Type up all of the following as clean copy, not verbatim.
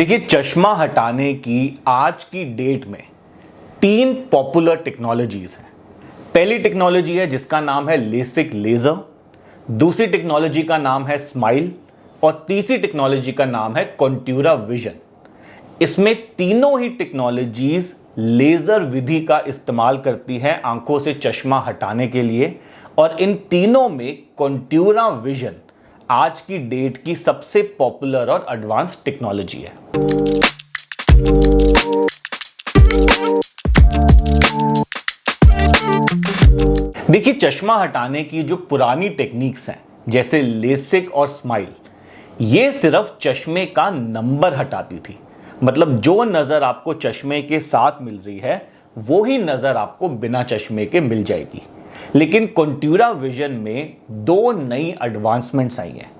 देखिए, चश्मा हटाने की आज की डेट में 3 पॉपुलर टेक्नोलॉजीज हैं। पहली टेक्नोलॉजी है जिसका नाम है लेसिक लेजर, दूसरी टेक्नोलॉजी का नाम है स्माइल और तीसरी टेक्नोलॉजी का नाम है कॉन्ट्यूरा विजन। इसमें तीनों ही टेक्नोलॉजीज लेजर विधि का इस्तेमाल करती है आंखों से चश्मा हटाने के लिए, और इन तीनों में कॉन्ट्यूरा विजन आज की डेट की सबसे पॉपुलर और एडवांस टेक्नोलॉजी है। देखिए, चश्मा हटाने की जो पुरानी टेक्निक्स हैं जैसे लेसिक और स्माइल, ये सिर्फ चश्मे का नंबर हटाती थी। मतलब जो नजर आपको चश्मे के साथ मिल रही है वो ही नजर आपको बिना चश्मे के मिल जाएगी। लेकिन कॉन्ट्यूरा विजन में 2 नई एडवांसमेंट्स आई हैं।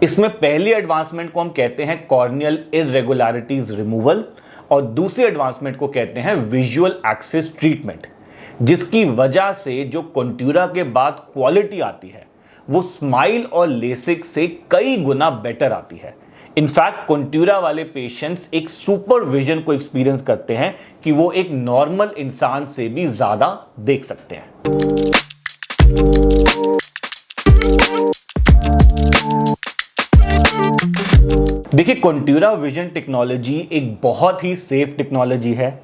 इसमें पहली एडवांसमेंट को हम कहते हैं कॉर्नियल इरेगुलरिटीज रिमूवल और दूसरी एडवांसमेंट को कहते हैं विजुअल एक्सिस ट्रीटमेंट, जिसकी वजह से जो कॉन्ट्यूरा के बाद क्वालिटी आती है वो स्माइल और लेसिक से कई गुना बेटर आती है। इनफैक्ट कॉन्ट्यूरा वाले पेशेंट्स एक सुपर विजन को एक्सपीरियंस करते हैं कि वो एक नॉर्मल इंसान से भी ज्यादा देख सकते हैं। देखिए, कॉन्ट्यूरा विजन टेक्नोलॉजी एक बहुत ही सेफ टेक्नोलॉजी है।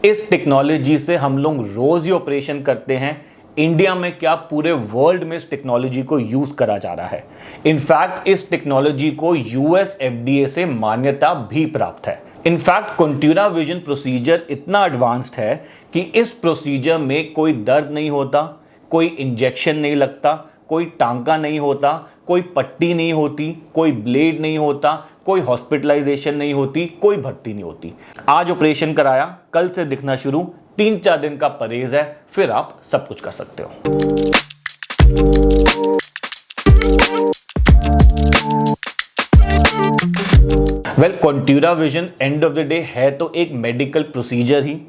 इस टेक्नोलॉजी से हम लोग रोज ही ऑपरेशन करते हैं। इंडिया में क्या, पूरे वर्ल्ड में इस टेक्नोलॉजी को यूज करा जा रहा है। इनफैक्ट इस टेक्नोलॉजी को यूएस FDA से मान्यता भी प्राप्त है। इनफैक्ट कॉन्ट्यूरा विजन प्रोसीजर इतना एडवांस्ड है कि इस प्रोसीजर में कोई दर्द नहीं होता, कोई इंजेक्शन नहीं लगता, कोई टांका नहीं होता, कोई पट्टी नहीं होती, कोई ब्लेड नहीं होता, कोई हॉस्पिटलाइजेशन नहीं होती, कोई भर्ती नहीं होती। आज ऑपरेशन कराया, कल से दिखना शुरू, 3-4 दिन का परहेज है, फिर आप सब कुछ कर सकते हो। Well, Contoura vision end of the day है तो एक मेडिकल प्रोसीजर ही,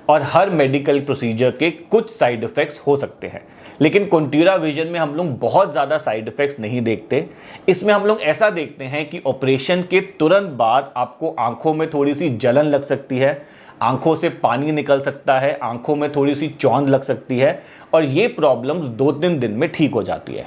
और हर मेडिकल प्रोसीजर के कुछ साइड इफेक्ट्स हो सकते हैं। लेकिन कॉन्ट्यूरा विजन में हम लोग बहुत ज़्यादा साइड इफेक्ट्स नहीं देखते। इसमें हम लोग ऐसा देखते हैं कि ऑपरेशन के तुरंत बाद आपको आंखों में थोड़ी सी जलन लग सकती है, आंखों से पानी निकल सकता है, आंखों में थोड़ी सी चौंध लग सकती है, और ये प्रॉब्लम्स 2-3 दिन में ठीक हो जाती है।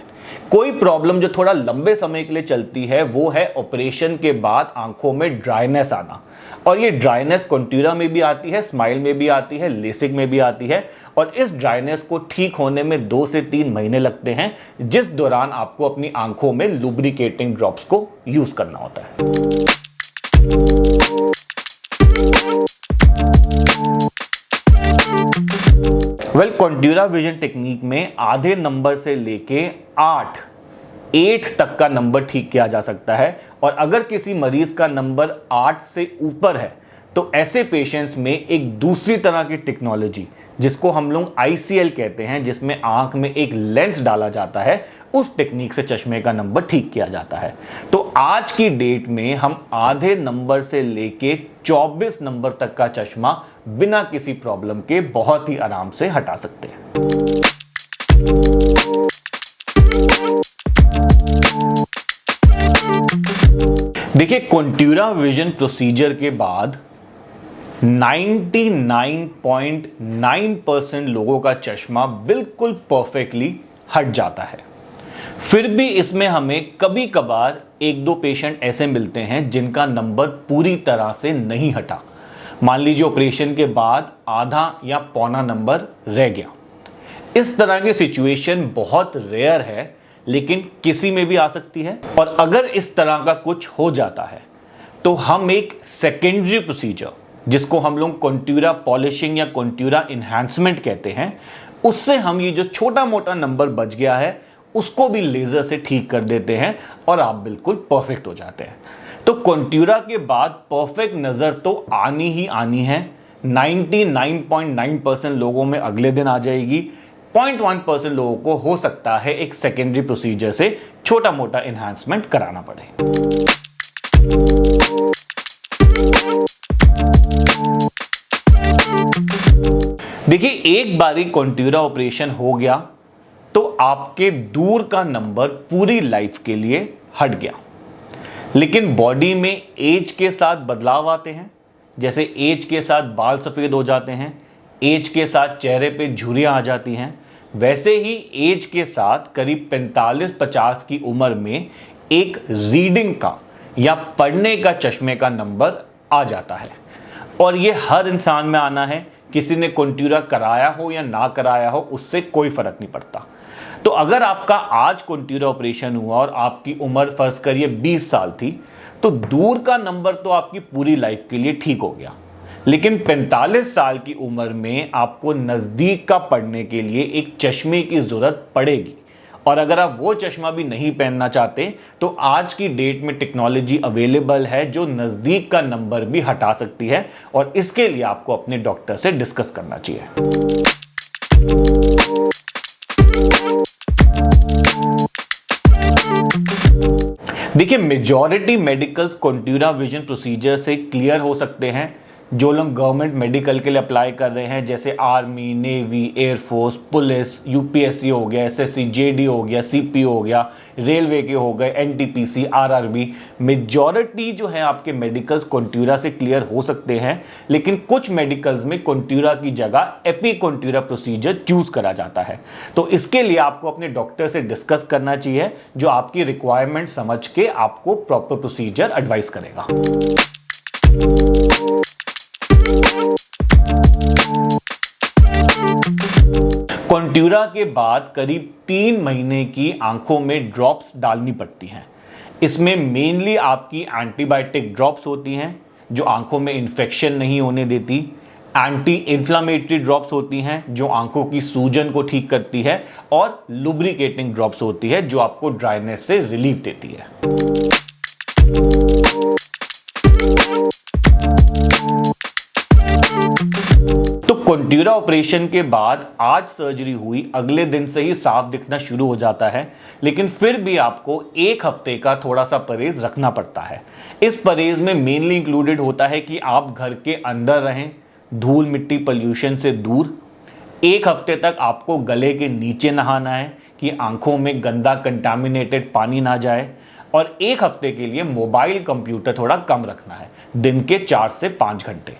कोई प्रॉब्लम जो थोड़ा लंबे समय के लिए चलती है वो है ऑपरेशन के बाद आंखों में ड्राइनेस आना, और ये ड्राइनेस कॉन्ट्यूरा में भी आती है, स्माइल में भी आती है, लेसिक में भी आती है, और इस ड्राइनेस को ठीक होने में 2 से 3 महीने लगते हैं, जिस दौरान आपको अपनी आंखों में लुब्रिकेटिंग ड्रॉप्स को यूज करना होता है। वेल, कॉन्ट्यूरा विजन टेक्निक में आधे नंबर से लेके 8 तक का नंबर ठीक किया जा सकता है, और अगर किसी मरीज का नंबर 8 से ऊपर है तो ऐसे पेशेंट्स में एक दूसरी तरह की टेक्नोलॉजी जिसको हम लोग ICL कहते हैं, जिसमें आंख में एक लेंस डाला जाता है, उस टेक्निक से चश्मे का नंबर ठीक किया जाता है। तो आज की डेट में हम आधे नंबर से लेके 24 नंबर तक का चश्मा बिना किसी प्रॉब्लम के बहुत ही आराम से हटा सकते हैं। देखिए, कॉन्ट्यूरा विजन प्रोसीजर के बाद 99.9% लोगों का चश्मा बिल्कुल परफेक्टली हट जाता है। फिर भी इसमें हमें कभी कभार 1-2 पेशेंट ऐसे मिलते हैं जिनका नंबर पूरी तरह से नहीं हटा। मान लीजिए ऑपरेशन के बाद आधा या पौना नंबर रह गया। इस तरह की सिचुएशन बहुत रेयर है, लेकिन किसी में भी आ सकती है। और अगर इस तरह का कुछ हो जाता है तो हम एक सेकेंडरी प्रोसीजर, जिसको हम लोग कॉन्ट्यूरा पॉलिशिंग या कॉन्ट्यूरा इन्हांसमेंट कहते हैं, उससे हम ये जो छोटा मोटा नंबर बच गया है उसको भी लेजर से ठीक कर देते हैं और आप बिल्कुल परफेक्ट हो जाते हैं। तो कॉन्ट्यूरा के बाद परफेक्ट नजर तो आनी ही आनी है। 99.9% लोगों में अगले दिन आ जाएगी। 0.1% लोगों को हो सकता है एक सेकेंडरी प्रोसीजर से छोटा मोटा इन्हांसमेंट कराना पड़े। देखिए, एक बारी कॉन्ट्यूरा ऑपरेशन हो गया तो आपके दूर का नंबर पूरी लाइफ के लिए हट गया। लेकिन बॉडी में एज के साथ बदलाव आते हैं। जैसे एज के साथ बाल सफ़ेद हो जाते हैं, एज के साथ चेहरे पे झुर्रियाँ आ जाती हैं, वैसे ही एज के साथ करीब 45-50 की उम्र में एक रीडिंग का या पढ़ने का चश्मे का नंबर आ जाता है। और ये हर इंसान में आना है, किसी ने कोंट्यूरा कराया हो या ना कराया हो, उससे कोई फर्क नहीं पड़ता। तो अगर आपका आज कोंट्यूरा ऑपरेशन हुआ और आपकी उम्र फर्ज करिए 20 साल थी, तो दूर का नंबर तो आपकी पूरी लाइफ के लिए ठीक हो गया, लेकिन 45 साल की उम्र में आपको नज़दीक का पढ़ने के लिए एक चश्मे की ज़रूरत पड़ेगी। और अगर आप वो चश्मा भी नहीं पहनना चाहते, तो आज की डेट में टेक्नोलॉजी अवेलेबल है जो नज़दीक का नंबर भी हटा सकती है, और इसके लिए आपको अपने डॉक्टर से डिस्कस करना चाहिए। देखिए, मेजॉरिटी मेडिकल्स कोंट्यूरा विजन प्रोसीजर से क्लियर हो सकते हैं। जो लोग गवर्नमेंट मेडिकल के लिए अप्लाई कर रहे हैं, जैसे army, navy, air force, police, UPSC हो गया, एसएससी, जेडी हो गया, सीपी हो गया, रेलवे के हो गए, एनटीपीसी, आरआरबी, मेजॉरिटी जो है आपके मेडिकल्स कोंट्यूरा से क्लियर हो सकते हैं। लेकिन कुछ मेडिकल्स में कोंट्यूरा की जगह एपी कोंट्यूरा प्रोसीजर चूज करा जाता है। तो इसके लिए आपको अपने डॉक्टर से डिस्कस करना चाहिए, जो आपकी रिक्वायरमेंट समझ के आपको प्रॉपर प्रोसीजर एडवाइस करेगा। कोंट्यूरा के बाद करीब 3 महीने की आंखों में ड्रॉप्स डालनी पड़ती हैं। इसमें मेनली आपकी एंटीबायोटिक ड्रॉप्स होती हैं जो आंखों में इन्फेक्शन नहीं होने देती, एंटी इन्फ्लामेटरी ड्रॉप्स होती हैं जो आंखों की सूजन को ठीक करती है, और लुब्रिकेटिंग ड्रॉप्स होती है जो आपको ड्राइनेस से रिलीफ देती है। तो कोंट्यूरा ऑपरेशन के बाद आज सर्जरी हुई, अगले दिन से ही साफ दिखना शुरू हो जाता है, लेकिन फिर भी आपको 1 हफ्ते का थोड़ा सा परहेज रखना पड़ता है। इस परहेज में मेनली इंक्लूडेड होता है कि आप घर के अंदर रहें, धूल मिट्टी पॉल्यूशन से दूर। 1 हफ्ते तक आपको गले के नीचे नहाना है कि आंखों में गंदा कंटामिनेटेड पानी ना जाए, और 1 हफ्ते के लिए मोबाइल कंप्यूटर थोड़ा कम रखना है, दिन के 4 से 5 घंटे।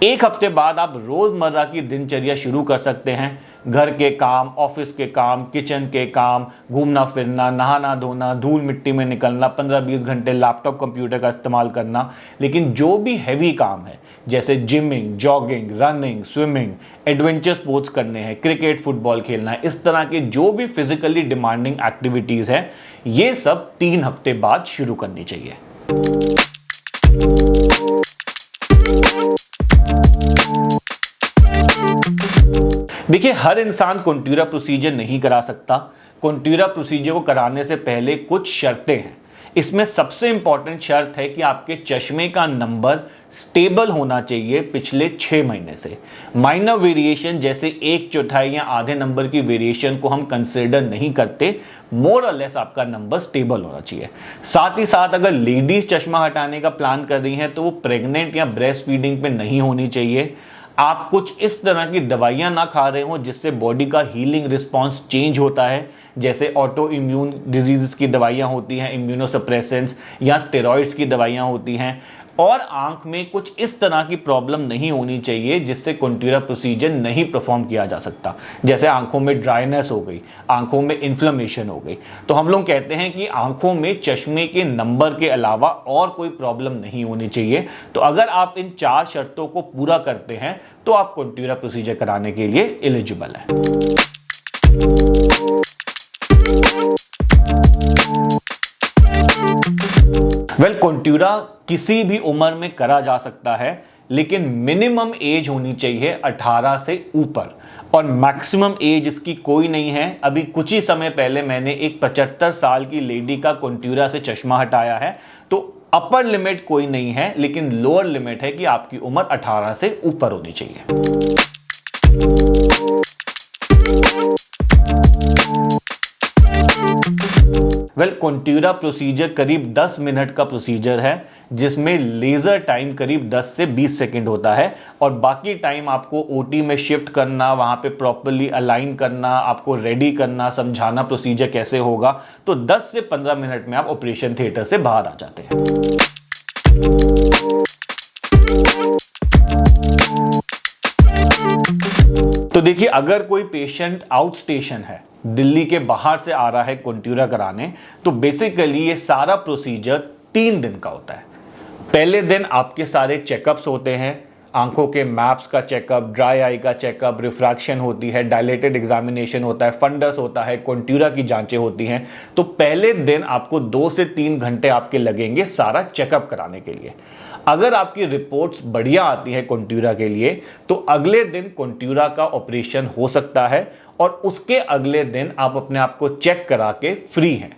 1 हफ्ते बाद आप रोजमर्रा की दिनचर्या शुरू कर सकते हैं। घर के काम, ऑफिस के काम, किचन के काम, घूमना फिरना, नहाना धोना, धूल मिट्टी में निकलना, 15-20 घंटे लैपटॉप कंप्यूटर का इस्तेमाल करना। लेकिन जो भी हैवी काम है, जैसे gymming, jogging, running, swimming, adventure sports करने हैं, क्रिकेट, फुटबॉल खेलना है, इस तरह के जो भी फिजिकली डिमांडिंग एक्टिविटीज है, ये सब 3 हफ्ते बाद शुरू करनी चाहिए। देखिए, हर इंसान कोंट्यूरा प्रोसीजर नहीं करा सकता। कोंट्यूरा प्रोसीजर को कराने से पहले कुछ शर्तें हैं। इसमें सबसे इंपॉर्टेंट शर्त है कि आपके चश्मे का नंबर स्टेबल होना चाहिए पिछले 6 महीने से। माइनर वेरिएशन जैसे 1/4 या आधे नंबर की वेरिएशन को हम कंसिडर नहीं करते। मोर और लेस आपका नंबर स्टेबल होना चाहिए। साथ ही साथ अगर लेडीज चश्मा हटाने का प्लान कर रही हैं तो वो प्रेग्नेंट या ब्रेस्ट फीडिंग पे नहीं होनी चाहिए। आप कुछ इस तरह की दवाइयां ना खा रहे हो जिससे बॉडी का हीलिंग रिस्पांस चेंज होता है, जैसे ऑटो इम्यून डिजीज़ की दवाइयां होती हैं, इम्यूनोसप्रेसेंट्स, या स्टेरॉइड्स की दवाइयां होती हैं। और आंख में कुछ इस तरह की प्रॉब्लम नहीं होनी चाहिए जिससे कोंट्यूरा प्रोसीजर नहीं परफॉर्म किया जा सकता, जैसे आंखों में ड्राइनेस हो गई, आंखों में इन्फ्लेमेशन हो गई। तो हम लोग कहते हैं कि आंखों में चश्मे के नंबर के अलावा और कोई प्रॉब्लम नहीं होनी चाहिए। तो अगर आप इन 4 शर्तों को पूरा करते हैं तो आप कोंट्यूरा प्रोसीजर कराने के लिए एलिजिबल हैं। कोंट्यूरा किसी भी उम्र में करा जा सकता है, लेकिन मिनिमम एज होनी चाहिए 18 से ऊपर, और मैक्सिमम एज इसकी कोई नहीं है। अभी कुछ ही समय पहले मैंने एक 75 साल की लेडी का कोंट्यूरा से चश्मा हटाया है। तो अपर लिमिट कोई नहीं है, लेकिन लोअर लिमिट है कि आपकी उम्र 18 से ऊपर होनी चाहिए। कॉन्ट्यूरा प्रोसीजर करीब 10 मिनट का प्रोसीजर है, जिसमें लेजर टाइम करीब 10 से 20 सेकंड होता है और बाकी टाइम आपको ओटी में शिफ्ट करना, वहां पे प्रॉपर्ली अलाइन करना, आपको रेडी करना, समझाना प्रोसीजर कैसे होगा। तो 10 से 15 मिनट में आप ऑपरेशन थिएटर से बाहर आ जाते हैं। तो देखिए, अगर कोई पेशेंट आउट स्टेशन है, दिल्ली के बाहर से आ रहा है कॉन्ट्यूरा कराने, तो बेसिकली ये सारा प्रोसीजर 3 दिन का होता है। पहले दिन आपके सारे चेकअप्स होते हैं, आंखों के मैप्स का चेकअप, ड्राई आई का चेकअप, रिफ्रैक्शन होती है, डायलेटेड एग्जामिनेशन होता है, फंडस होता है, कॉन्ट्यूरा की जांचें होती हैं। तो पहले दिन आपको 2 से 3 घंटे आपके लगेंगे सारा चेकअप कराने के लिए। अगर आपकी रिपोर्ट्स बढ़िया आती है कॉन्ट्यूरा के लिए, तो अगले दिन कॉन्ट्यूरा का ऑपरेशन हो सकता है और उसके अगले दिन आप अपने आप को चेक करा के फ्री हैं।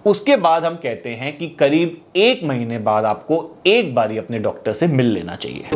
उसके बाद हम कहते हैं कि करीब 1 महीने बाद आपको एक बारी अपने डॉक्टर से मिल लेना चाहिए।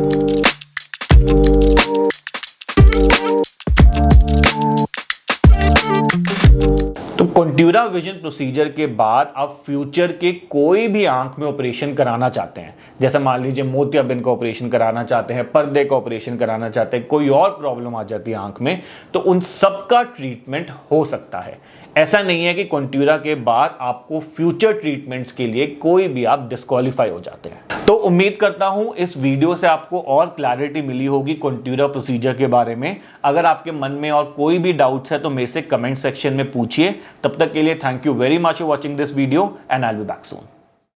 तो कॉन्ट्यूरा विजन प्रोसीजर के बाद आप फ्यूचर के कोई भी आंख में ऑपरेशन कराना चाहते हैं, जैसे मान लीजिए मोतियाबिंद का ऑपरेशन कराना चाहते हैं, पर्दे का ऑपरेशन कराना चाहते हैं, कोई और प्रॉब्लम आ जाती है आंख में, तो उन सब का ट्रीटमेंट हो सकता है। ऐसा नहीं है कि कॉन्ट्यूरा के बाद आपको फ्यूचर ट्रीटमेंट्स के लिए कोई भी आप डिस्क्वालीफाई हो जाते हैं। तो उम्मीद करता हूं इस वीडियो से आपको और क्लैरिटी मिली होगी कॉन्ट्यूरा प्रोसीजर के बारे में। अगर आपके मन में और कोई भी डाउट्स है तो मेरे से कमेंट सेक्शन में पूछिए। तब तक के लिए thank you very much for watching this video and I will be back soon.